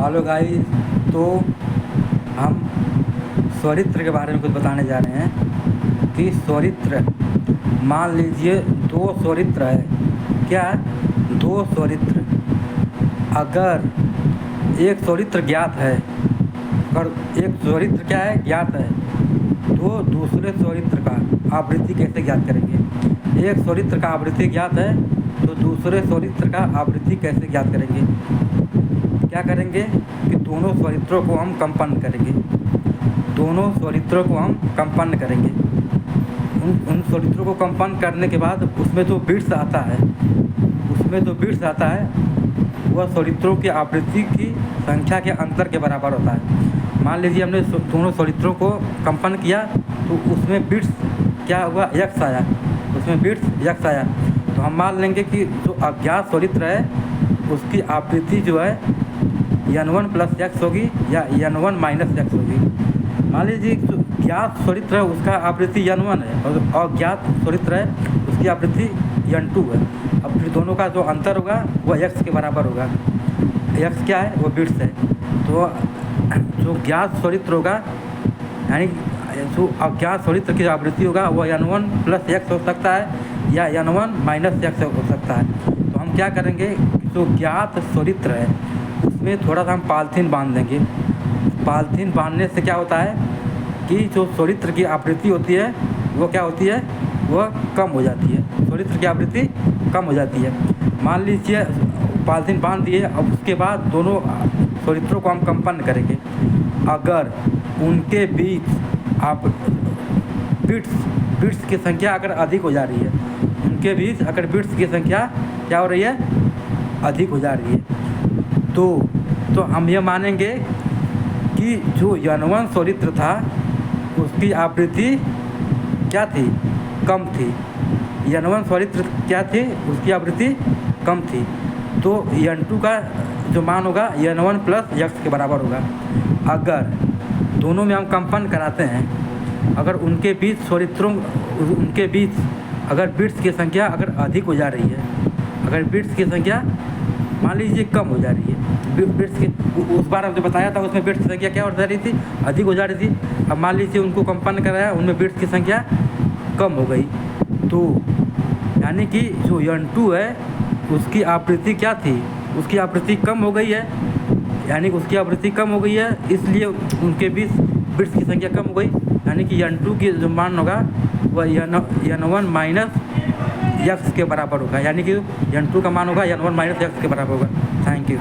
Hello guys. तो हम स्वरित्र के बारे में कुछ बताने जा रहे हैं कि स्वरित्र, मान लीजिए दो स्वरित्र है। क्या? दो स्वरित्र। अगर एक स्वरित्र ज्ञात है, अगर एक स्वरित्र क्या है, ज्ञात है, तो दूसरे स्वरित्र का आवृत्ति कैसे ज्ञात करेंगे? एक स्वरित्र का आवृत्ति ज्ञात है तो दूसरे स्वरित्र का आवृत्ति कैसे ज्ञात करेंगे? क्या करेंगे कि दोनों स्वरित्रों को हम कंपन करेंगे। दोनों स्वरित्रों को हम कंपन करेंगे। उन स्वरित्रों को कंपन करने के बाद उसमें जो बिट्स आता है, वह स्वरित्रों की आवृत्ति की संख्या के अंतर के बराबर होता है। मान लीजिए हमने दोनों स्वरित्रों को कंपन किया तो उसमें बिट्स क्या हुआ, यक्स आया। उसमें बिट्स यक्स आया तो हम मान लेंगे कि जो अज्ञात स्वरित्र है उसकी आवृत्ति जो है n1 प्लस x होगी या n1 माइनस x होगी। मान लीजिए जो ज्ञात स्वरित्र है उसका आवृत्ति n1 है और अज्ञात स्वरित्र है उसकी आवृत्ति n2 है। अब फिर दोनों का जो अंतर होगा वह x के बराबर होगा। x क्या है? वो बिट्स है। तो जो ज्ञात स्वरित्र होगा, यानी जो अज्ञात स्वरित्र की आवृत्ति होगा वह n1 प्लस x हो सकता है या n1 माइनस x हो सकता है। तो हम क्या करेंगे, जो ज्ञात स्वरित्र है उसमें थोड़ा सा हम पॉलीथीन बांध देंगे। पॉलीथीन बांधने से क्या होता है कि जो स्वरित्र की आवृत्ति होती है वो क्या होती है, वह कम हो जाती है। स्वरित्र की आवृत्ति कम हो जाती है। मान लीजिए पॉलीथीन बांध दिए, अब उसके बाद दोनों स्वरित्रों को हम कंपन करेंगे। अगर उनके बीच आप बिट्स की संख्या अगर अधिक हो जा रही है, उनके बीच अगर बिट्स की संख्या क्या हो रही है, अधिक हो जा रही है, तो हम ये मानेंगे कि जो n1 स्वरित्र था उसकी आवृत्ति क्या थी, कम थी। n1 स्वरित्र क्या थी, उसकी आवृत्ति कम थी। तो n2 का जो मान होगा n1 प्लस x के बराबर होगा। अगर दोनों में हम कंपन कराते हैं, अगर उनके बीच अगर बिट्स की संख्या अगर अधिक हो जा रही है, अगर बिट्स की संख्या मान लीजिए कम हो जा रही है, बिट्स की उस बार हमने बताया था उसमें बिट्स की संख्या क्या हो जा रही थी, अधिक हो जा रही थी। अब मान लीजिए उनको कंपन कराया, उनमें बिट्स की संख्या कम हो गई, तो यानी कि जो n2 है उसकी आवृत्ति क्या थी, उसकी आवृत्ति कम हो गई है, यानी कि उसकी आवृत्ति कम हो गई है, इसलिए उनके बीच बिट्स की संख्या कम हो गई। यानी कि n2 की जो मान होगा वह n1 माइनस x के बराबर होगा, यानी कि n2 का मान होगा n1 माइनस x के बराबर होगा। Thank you.